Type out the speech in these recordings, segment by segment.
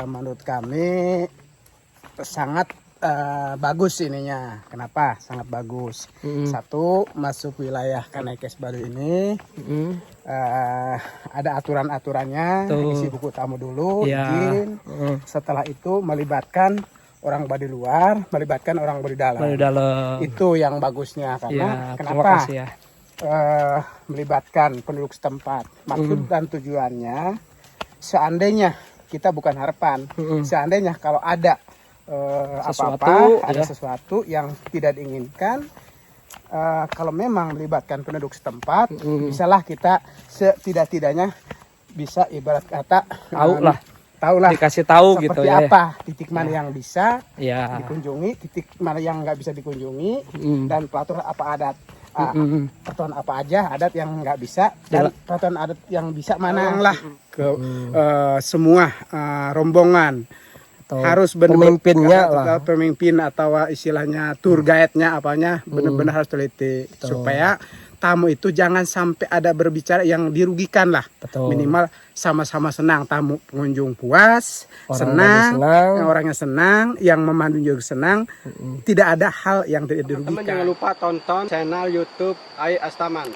menurut kami sangat bagus ininya. Kenapa sangat bagus? Satu, masuk wilayah Kanekes Baduy ini ada aturan-aturannya, isi buku tamu dulu, izin. Setelah itu melibatkan orang Baduy luar, melibatkan orang Baduy dalam. Itu yang bagusnya karena kenapa? Melibatkan penduduk setempat. Maksud dan tujuannya, seandainya kita bukan harapan, seandainya kalau ada ada sesuatu yang tidak diinginkan, kalau memang melibatkan penduduk setempat, bisalah kita setidak-tidaknya bisa ibarat kata tahulah dikasih tahu seperti gitu ya. Apa titik mana yang bisa dikunjungi, titik mana yang nggak bisa dikunjungi, dan peraturan apa adat. Peraturan apa aja adat yang nggak bisa, dan peraturan adat yang bisa mana lah ke semua rombongan harus pemimpinnya lah, pemimpin atau istilahnya tour guide-nya apanya benar-benar harus teliti supaya tamu itu jangan sampai ada berbicara yang dirugikan lah. Minimal sama-sama senang, tamu pengunjung puas, orangnya senang, yang memandu juga senang, tidak ada hal yang tidak dirugikan. Jangan lupa tonton channel YouTube Ai Astaman.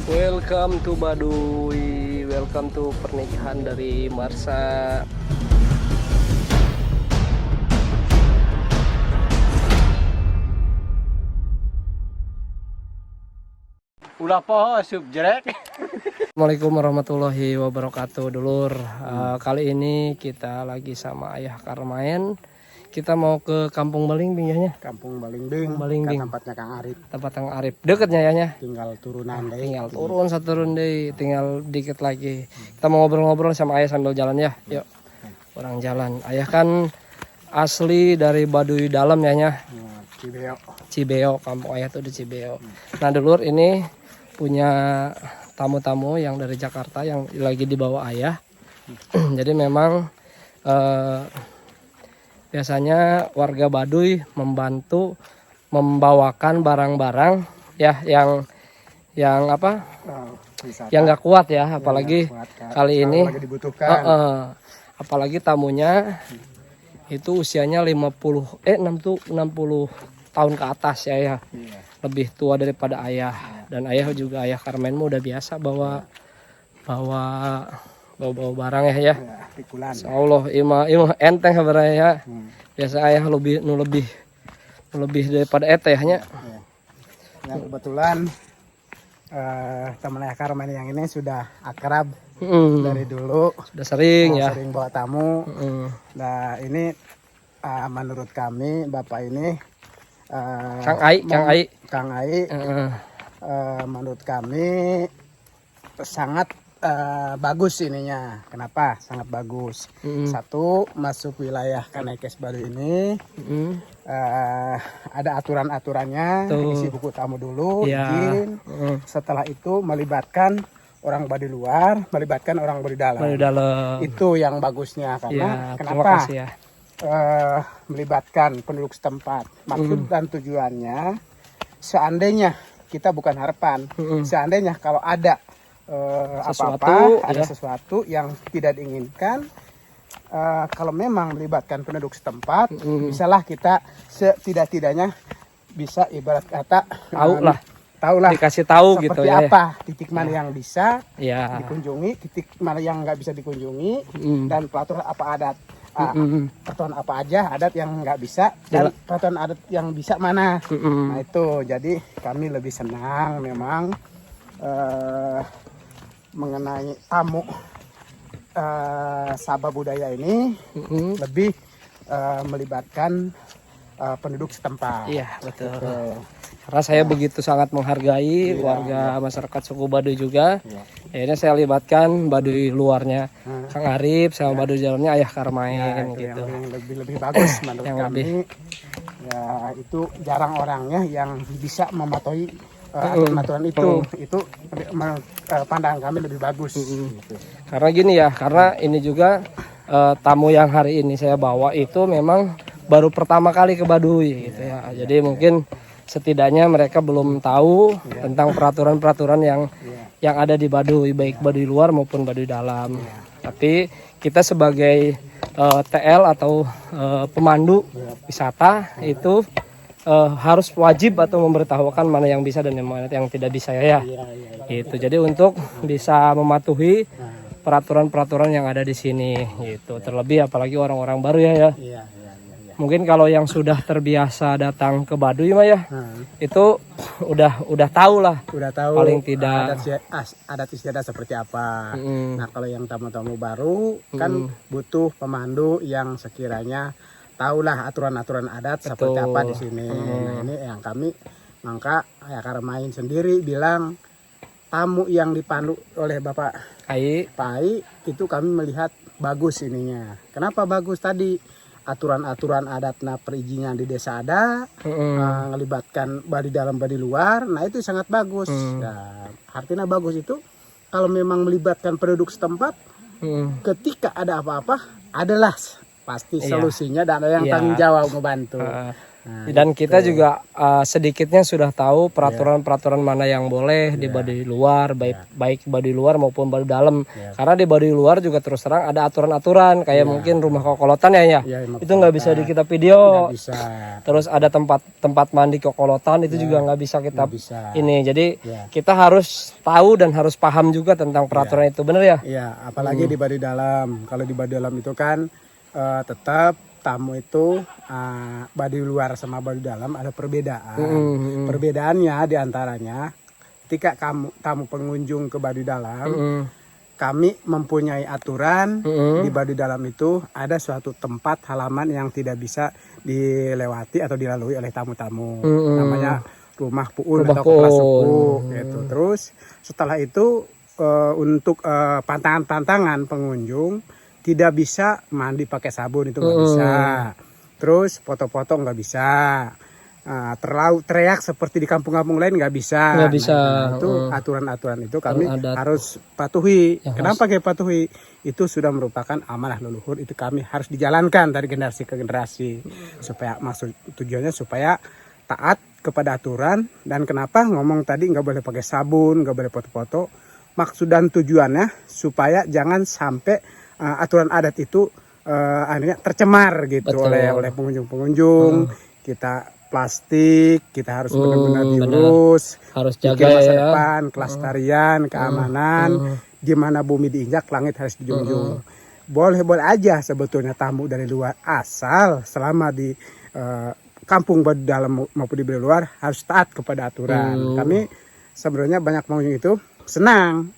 Welcome to Baduy, welcome to pernikahan dari Marsha. Ulah po subjek. Assalamualaikum warahmatullahi wabarakatuh, dulur. Kali ini kita lagi sama Ayah Karmaen. Kita mau ke Kampung Balingbing ya. Kampung Balingbing. Tempatnya Kang Arif. Tempat Kang Arif. Dekatnya ya. Tinggal turunan deh. Tinggal turun satu turun deh. Tinggal dikit lagi. Kita mau ngobrol-ngobrol sama Ayah sambil jalan ya. Yuk. Orang jalan. Ayah kan asli dari Baduy dalam ya. Cibeo. Kampung Ayah tuh di Cibeo. Nah dulur, ini punya tamu-tamu yang dari Jakarta yang lagi dibawa Ayah. Jadi memang biasanya warga Baduy membantu membawakan barang-barang ya yang apa? Yang nggak kuat ya, apalagi kali ini apalagi tamunya itu usianya 60 tahun ke atas ya. Lebih tua daripada Ayah, dan Ayah juga Ayah Karmaen udah biasa bawa barang ya. Insyaallah imah enteng sebenarnya ya. Biasa Ayah lebih daripada etehnya. Ya, kebetulan teman Ayah Karmaen yang ini sudah akrab dari dulu. Sudah sering ya. Sering bawa tamu. Nah ini menurut kami Bapak ini Kang Ai menurut kami sangat bagus ininya. Kenapa sangat bagus? Satu, masuk wilayah Kanekes Baduy ini ada aturan-aturannya, isi buku tamu dulu, izin. Setelah itu melibatkan orang Baduy luar, melibatkan orang Baduy dalam. Itu yang bagusnya karena kenapa? Melibatkan penduduk setempat. Maksud dan tujuannya, seandainya kita bukan harapan, seandainya kalau ada sesuatu yang tidak diinginkan, kalau memang melibatkan penduduk setempat, bisalah kita setidak-tidaknya bisa ibarat kata tahulah dikasih tahu gitu ya. Apa titik mana yang bisa dikunjungi, titik mana yang nggak bisa dikunjungi, dan peraturan apa adat. Peraturan apa aja adat yang nggak bisa, dan peraturan adat yang bisa mana. Nah itu jadi kami lebih senang memang mengenai tamu Sabah budaya ini lebih melibatkan penduduk setempat. Iya betul. Karena saya begitu sangat menghargai warga masyarakat suku Baduy juga. Akhirnya saya libatkan Baduy luarnya Kang Arif sama Baduy dalamnya Ayah Karmaen gitu. Yang lebih bagus menurut kami. Ya itu jarang orangnya yang bisa mematuhi aturan itu pandangan kami lebih bagus. Karena gini ya, karena ini juga tamu yang hari ini saya bawa itu memang baru pertama kali ke Baduy gitu ya. Jadi mungkin setidaknya mereka belum tahu tentang peraturan-peraturan yang ada di Baduy, baik Baduy luar maupun Baduy dalam. Tapi kita sebagai TL atau pemandu wisata itu harus wajib atau memberitahukan mana yang bisa dan mana yang tidak bisa ya. Gitu. Jadi untuk bisa mematuhi peraturan-peraturan yang ada di sini gitu. Terlebih apalagi orang-orang baru ya. Mungkin kalau yang sudah terbiasa datang ke Baduy mah ya, itu udah tahu lah. Udah tahu paling tidak adat istiadat seperti apa. Nah, kalau yang tamu-tamu baru kan butuh pemandu yang sekiranya tahulah aturan-aturan adat seperti apa di sini. Nah, ini yang kami mangka ya Karmain sendiri bilang tamu yang dipandu oleh Bapak Pak Ai itu kami melihat bagus ininya. Kenapa bagus tadi? Aturan-aturan adat perizinan di desa ada, ngelibatkan Baduy dalam Baduy luar, nah itu sangat bagus. Nah, artinya bagus itu kalau memang melibatkan penduduk setempat, ketika ada apa-apa, adalah pasti solusinya dan ada yang tanggung jawab membantu. Dan kita juga sedikitnya sudah tahu peraturan-peraturan mana yang boleh di Baduy luar, baik Baduy luar maupun Baduy dalam. Karena di Baduy luar juga terus terang ada aturan-aturan kayak mungkin rumah kokolotan ya. Itu nggak bisa kita video. Terus ada tempat mandi kokolotan itu juga nggak bisa kita ini. Jadi kita harus tahu dan harus paham juga tentang peraturan itu, bener ya? Iya, apalagi di Baduy dalam. Kalau di Baduy dalam itu kan tetap tamu itu Baduy luar sama Baduy dalam ada perbedaan. Perbedaannya diantaranya ketika tamu pengunjung ke Baduy dalam, kami mempunyai aturan di Baduy dalam itu ada suatu tempat halaman yang tidak bisa dilewati atau dilalui oleh tamu-tamu. Namanya rumah puul atau kepala suku gitu. Terus setelah itu untuk pantangan-pantangan pengunjung tidak bisa mandi pakai sabun, itu nggak bisa. Terus foto-foto nggak bisa. Terlalu teriak seperti di kampung-kampung lain nggak bisa. Nggak bisa. Nah, itu aturan-aturan itu kami harus patuhi. Kenapa kayak patuhi? Itu sudah merupakan amanah leluhur. Itu kami harus dijalankan dari generasi ke generasi. Supaya tujuannya supaya taat kepada aturan. Dan kenapa ngomong tadi nggak boleh pakai sabun, nggak boleh foto-foto. Maksud dan tujuannya supaya jangan sampai aturan adat itu akhirnya tercemar gitu oleh pengunjung-pengunjung. Kita plastik, kita harus benar-benar diurus, harus jaga masa depan, kelestarian, keamanan, di mana bumi diinjak, langit harus dijunjung. Boleh-boleh aja sebetulnya tamu dari luar, asal selama di kampung Baduy dalam maupun di Baduy luar harus taat kepada aturan. Kami sebenarnya banyak pengunjung itu senang,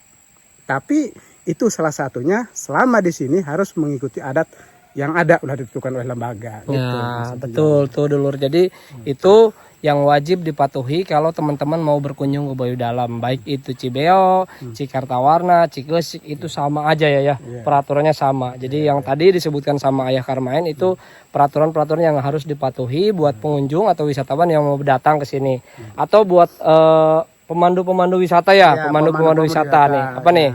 tapi itu salah satunya selama di sini harus mengikuti adat yang ada udah ditentukan oleh lembaga. Nah, betul tuh dulur. Jadi itu yang wajib dipatuhi kalau teman-teman mau berkunjung ke Baduy dalam, baik itu Cibeo, Cikartawarna, Cigesik, itu sama aja ya. Peraturannya sama. Jadi yang tadi disebutkan sama Ayah Karmain itu peraturan-peraturan yang harus dipatuhi buat pengunjung atau wisatawan yang mau datang ke sini. Atau buat pemandu-pemandu wisata ya, pemandu-pemandu wisata nih. Apa nih?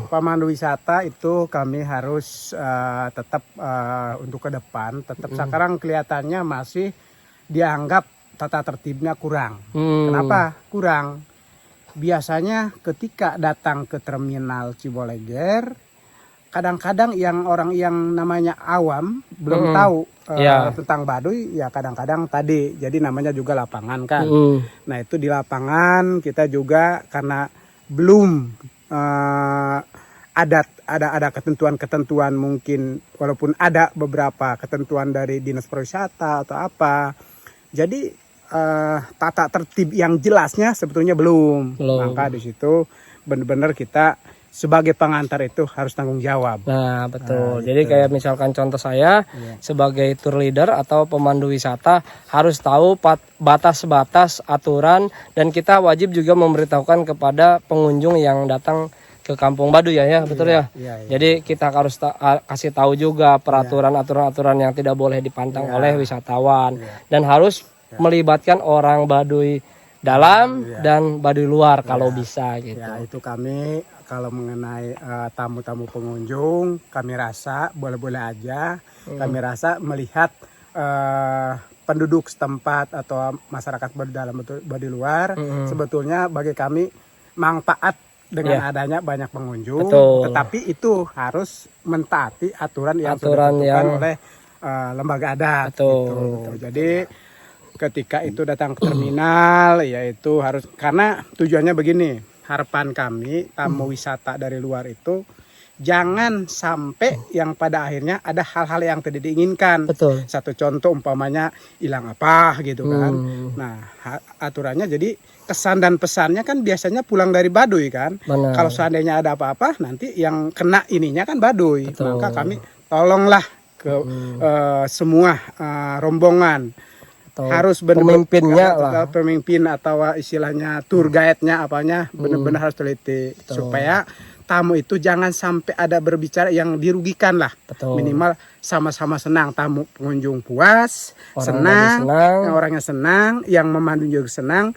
Pemandu wisata itu kami harus tetap untuk ke depan tetap sekarang kelihatannya masih dianggap tata tertibnya kurang. Kenapa kurang? Biasanya ketika datang ke terminal Ciboleger, kadang-kadang yang orang yang namanya awam belum tahu tentang Baduy, ya kadang-kadang tadi jadi namanya juga lapangan kan. Nah itu di lapangan kita juga karena belum ada ketentuan mungkin, walaupun ada beberapa ketentuan dari dinas pariwisata atau apa, jadi tata tertib yang jelasnya sebetulnya belum. Maka di situ benar-benar kita sebagai pengantar itu harus tanggung jawab. Nah betul. Jadi kayak misalkan contoh saya sebagai tour leader atau pemandu wisata harus tahu batas-batas aturan, dan kita wajib juga memberitahukan kepada pengunjung yang datang ke Kampung Baduy ya, betul ya. Jadi kita harus kasih tahu juga peraturan-aturan yang tidak boleh dipantang oleh wisatawan, dan harus melibatkan orang Baduy dalam dan Baduy luar kalau bisa gitu. Ya itu kami kalau mengenai tamu-tamu pengunjung, kami rasa boleh-boleh aja. Kami rasa melihat penduduk setempat atau masyarakat Baduy dalam Baduy luar, sebetulnya bagi kami manfaat dengan adanya banyak pengunjung. Betul. Tetapi itu harus mentaati aturan yang sudah Aturan ditentukan yang- oleh lembaga adat. Betul. Gitu. Jadi ketika itu datang ke terminal, yaitu harus, karena tujuannya begini, harapan kami tamu wisata dari luar itu jangan sampai yang pada akhirnya ada hal-hal yang tidak diinginkan. Betul. Satu contoh umpamanya hilang apa gitu kan. Hmm. Nah, aturannya jadi kesan dan pesannya kan biasanya pulang dari Baduy kan. Benar. Kalau seandainya ada apa-apa nanti yang kena ininya kan Baduy. Betul. Maka kami tolonglah ke semua rombongan Atau harus pemimpinnya lah. pemimpin atau istilahnya tour guide-nya apanya benar-benar harus teliti supaya tamu itu jangan sampai ada berbicara yang dirugikan lah. Betul. Minimal sama-sama senang, tamu pengunjung puas, Orang senang, orangnya senang, yang memandu juga senang,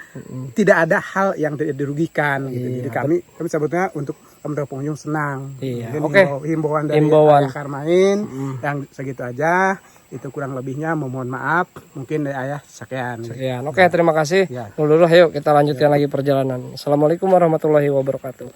tidak ada hal yang tidak dirugikan gitu. Iya. Jadi kami sebetulnya untuk teman-teman pengunjung senang. Iya. Mungkin Oke. himbauan dari Himbauan. Ayah Karmain yang segitu aja. Itu kurang lebihnya mohon maaf. Mungkin dari Ayah sekian. Sekian. Oke, terima kasih. Ya. Dulu, yuk kita lanjutkan lagi perjalanan. Assalamualaikum warahmatullahi wabarakatuh.